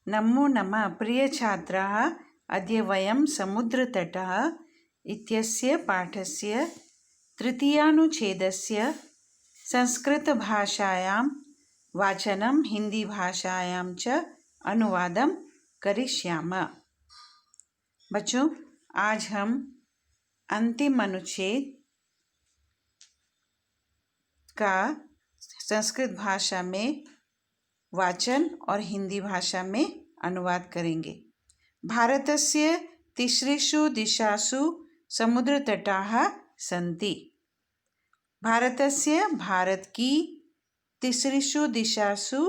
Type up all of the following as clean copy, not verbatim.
नमो नमः प्रियछात्राः, अद्य वयं समुद्रतटः इत्यस्य पाठस्य तृतीयानुच्छेदस्य संस्कृतभाषायां वाचनं हिंदीभाषायां च अनुवादं करिष्यामः। बच्चों, आज हम अंतिम अनुच्छेद का संस्कृत भाषा में वाचन और हिंदी भाषा में अनुवाद करेंगे। भारतस्य तिसृषु दिशासु समुद्रतटाः सन्ति। भारतस्य भारत की तिसृषु दिशासु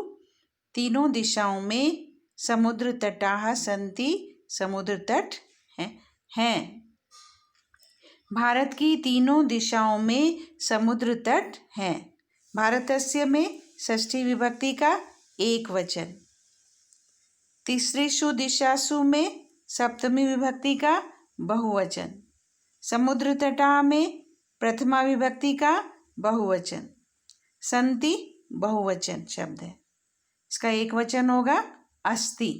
तीनों दिशाओं में समुद्र तटाः सन्ति, समुद्र तट हैं। भारत की तीनों दिशाओं में समुद्र तट हैं। भारतस्य में षष्ठी विभक्ति का एक वचन, तिसृषु दिशासु में सप्तमी विभक्ति का बहुवचन, समुद्र तटाः में प्रथमा विभक्ति का बहुवचन, सन्ति बहुवचन शब्द है। इसका एक वचन होगा अस्ति।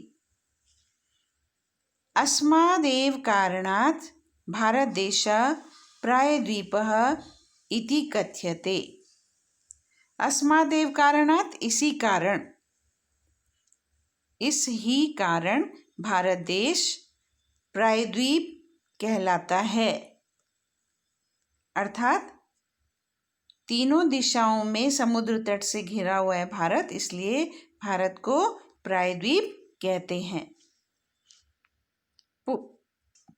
अस्मादेव कारणात् भारत देशः प्रायद्वीपः इति कथ्यते। अस्मादेव कारणात् इसी कारण, इस ही कारण भारत देश प्रायद्वीप कहलाता है। अर्थात तीनों दिशाओं में समुद्र तट से घिरा हुआ है भारत, इसलिए भारत को प्रायद्वीप कहते हैं।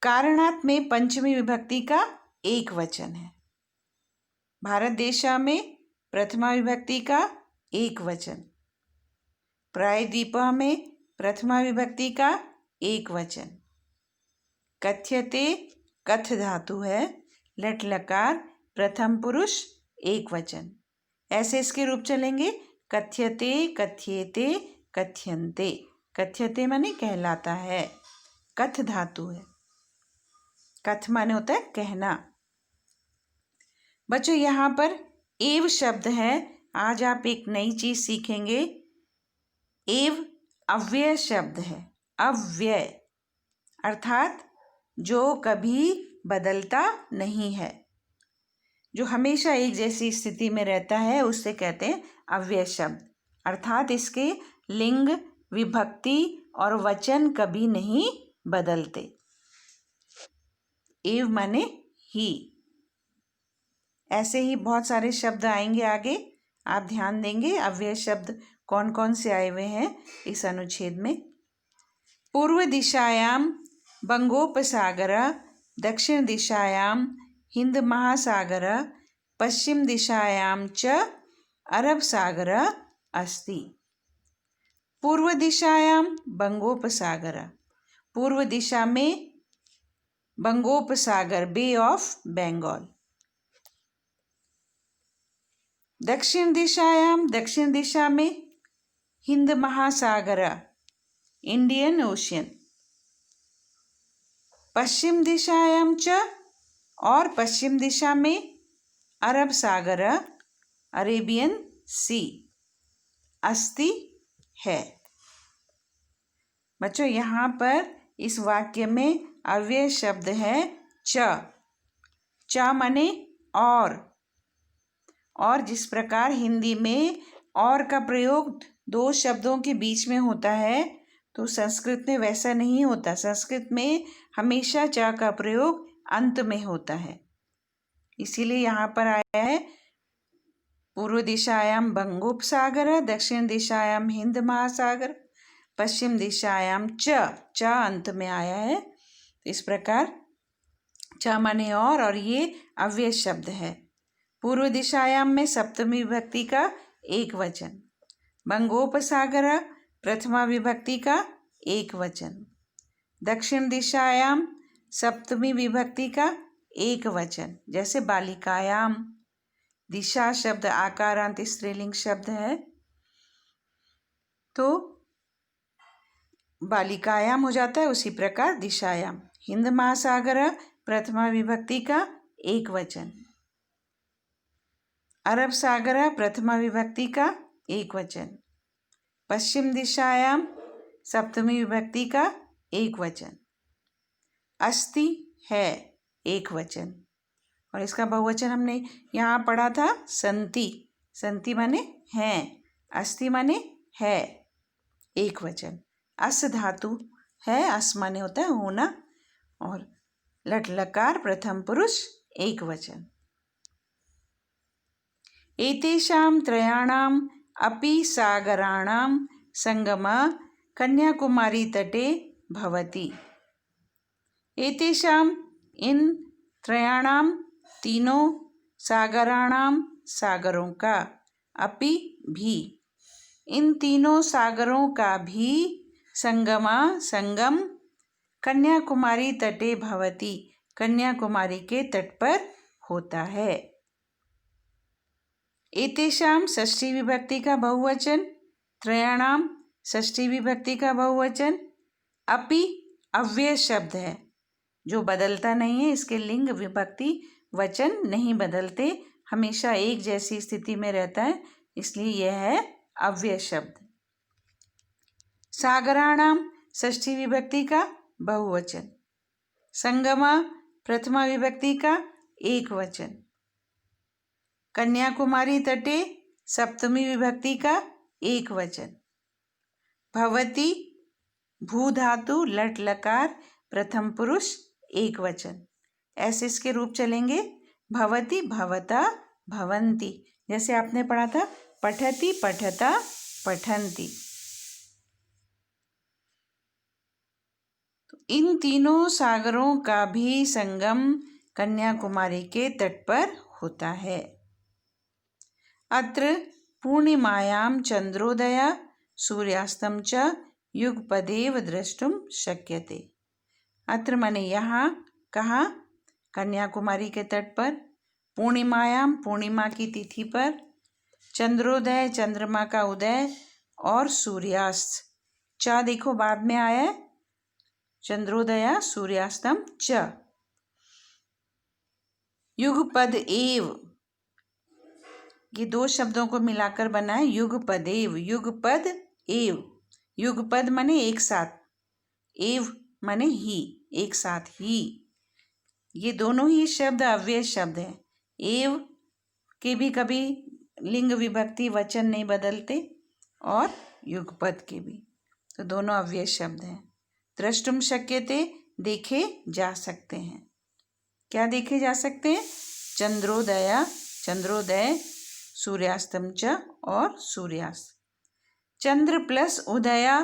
कारणात् में पंचमी विभक्ति का एक वचन है। भारत देश में प्रथमा विभक्ति का एक वचन, प्रायद्वीप में प्रथमा विभक्ति का एक वचन। कथ्यते कथ धातु है, लट लकार प्रथम पुरुष एक वचन। ऐसे इसके रूप चलेंगे, कथ्यते, कथ्येते, कथ्यन्ते। कथ्यते माने कहलाता है, कथ धातु है। कथ माने होता है कहना। बच्चों, यहाँ पर एव शब्द है। आज आप एक नई चीज सीखेंगे। एव अव्यय शब्द है। अव्यय अर्थात जो कभी बदलता नहीं है, जो हमेशा एक जैसी स्थिति में रहता है, उससे कहते हैं अव्यय शब्द। अर्थात इसके लिंग, विभक्ति और वचन कभी नहीं बदलते। एव माने ही। ऐसे ही बहुत सारे शब्द आएंगे आगे, आप ध्यान देंगे अव्यय शब्द कौन कौन से आए हुए हैं इस अनुच्छेद में। पूर्व दिशायां बंगोपसागर, दक्षिण दिशायां हिंद महासागर, पश्चिम दिशायां च अरब सागर अस्ति। पूर्व दिशायां बंगोपसागर, पूर्व दिशा में बंगोपसागर, बे ऑफ बंगाल। दक्षिण दिशायां, दक्षिण दिशा में हिंद महासागर, इंडियन ओशियन। पश्चिम दिशायां च, और पश्चिम दिशा में अरब सागर, अरेबियन सी अस्ति है। बच्चों, यहाँ पर इस वाक्य में अव्यय शब्द है च। च माने और जिस प्रकार हिंदी में और का प्रयोग दो शब्दों के बीच में होता है, तो संस्कृत में वैसा नहीं होता। संस्कृत में हमेशा च का प्रयोग अंत में होता है। इसीलिए यहाँ पर आया है पूर्व दिशायां बंगोपसागर, दक्षिण दिशायां हिंद महासागर, पश्चिम दिशायां च अंत में आया है। इस प्रकार च माने और ये अव्यय शब्द है। पूर्व दिशायां में सप्तमी विभक्ति का एक वचन, बंगोपसागर प्रथमा विभक्ति का एक वचन, दक्षिण दिशायां सप्तमी विभक्ति का एक वचन। जैसे बालिकायाम, दिशा शब्द आकारांत स्त्रीलिंग शब्द है, तो बालिकायाम हो जाता है। उसी प्रकार दिशायाम। हिंद महासागर प्रथमा विभक्ति का एक वचन, अरब सागर प्रथमा विभक्ति का एक वचन, पश्चिम दिशायां सप्तमी विभक्ति का एक वचन। अस्ति है एक वचन। और इसका बहुवचन हमने यहाँ पढ़ा था संति। संति माने हैं, अस्ति माने है, एक वचन। अस धातु है, अस माने होता है होना, और लट लकार प्रथम पुरुष एक वचन। एतेषां त्रयाणाम् अपि सागराणां संगमः कन्याकुमारी तटे भवति। एतेषां इन त्रयाणां तीनों सागराणां सागरों का, अपि भी इन तीनों सागरों का भी, संगमा संगम, कन्याकुमारी तटे भवति कन्याकुमारी के तट पर होता है। एतेषां षष्ठी विभक्ति का बहुवचन, त्रयाणाम षष्ठी विभक्ति का बहुवचन, अपि अव्यय शब्द है जो बदलता नहीं है। इसके लिंग विभक्ति वचन नहीं बदलते, हमेशा एक जैसी स्थिति में रहता है, इसलिए यह है अव्यय शब्द। सागराणाम षष्ठी विभक्ति का बहुवचन, संगमा प्रथमा विभक्ति का एक वचन, कन्याकुमारी तटे सप्तमी विभक्ति का एक वचन, भवति भू धातु लट लकार प्रथम पुरुष एक वचन। ऐसे इसके रूप चलेंगे, भवति भवता भवन्ति, जैसे आपने पढ़ा था पठति पठता पठन्ति। तो इन तीनों सागरों का भी संगम कन्याकुमारी के तट पर होता है। अत्र पूर्णिमायां चंद्रोदय सूर्यास्तं च युगपदेव द्रष्टुम शक्यते। अत्र माने यहाँ, कहाँ, कन्याकुमारी के तट पर, पूर्णिमायाम पूर्णिमा की तिथि पर, चंद्रोदय चंद्रमा का उदय, और सूर्यास्त, च देखो बाद में आया है, चंद्रोदय सूर्यास्तम च, युगपद एव, ये दो शब्दों को मिलाकर बना है युगपदेव। युगपद एव, युगपद माने एक साथ, एव माने ही, एक साथ ही। ये दोनों ही शब्द अव्यय शब्द हैं। एव के भी कभी लिंग विभक्ति वचन नहीं बदलते, और युगपद के भी, तो दोनों अव्यय शब्द हैं। द्रष्टुम शक्यते, देखे जा सकते हैं। क्या देखे जा सकते हैं? चंद्रोदय, चंद्रोदय, सूर्यास्तम च, और सूर्यास्त। चंद्र प्लस उदया,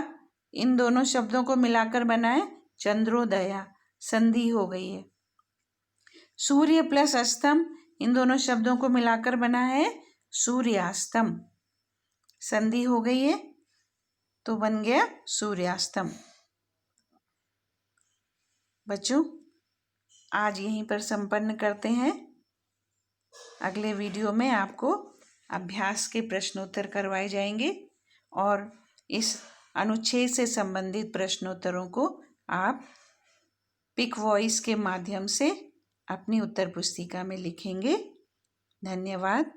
इन दोनों शब्दों को मिलाकर बना है चंद्रोदया, संधि हो गई है। सूर्य प्लस अस्तम, इन दोनों शब्दों को मिलाकर बना है सूर्यास्तम, संधि हो गई है, तो बन गया सूर्यास्तम। बच्चों, आज यहीं पर संपन्न करते हैं। अगले वीडियो में आपको अभ्यास के प्रश्नोत्तर करवाए जाएंगे, और इस अनुच्छेद से संबंधित प्रश्नोत्तरों को आप पिक वॉइस के माध्यम से अपनी उत्तर पुस्तिका में लिखेंगे। धन्यवाद।